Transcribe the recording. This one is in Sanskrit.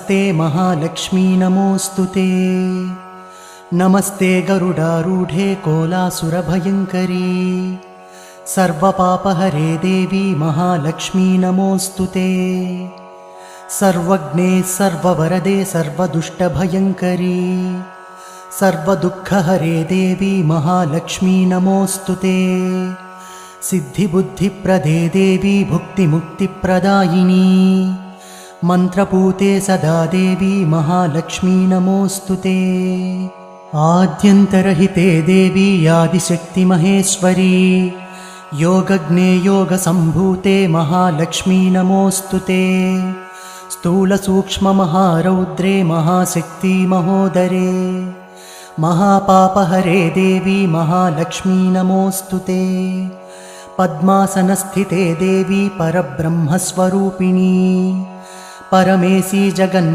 ते महालक्ष्मी नमोऽस्तुते। नमस्ते गरुडारूढे कोलासुरभयङ्करी सर्वपापहरे देवी महालक्ष्मी नमोऽस्तुते। सर्वज्ञे सर्ववरदे सर्वदुष्टभयङ्करी सर्वदुःखहरे देवी महालक्ष्मी नमोऽस्तुते। सिद्धिबुद्धिप्रदे देवी भुक्तिमुक्तिप्रदायिनी मन्त्रपूते सदा देवी महालक्ष्मी नमोऽस्तुते। आद्यन्तरहिते देवी आदिशक्तिमहेश्वरी योगज्ञे योगसम्भूते महालक्ष्मी नमोऽस्तुते। स्थूलसूक्ष्ममहारौद्रे महाशक्ति महोदरे महापापहरे देवी महालक्ष्मी नमोऽस्तुते। पद्मासनस्थिते देवी परब्रह्मस्वरूपिणी परमेशी जगन्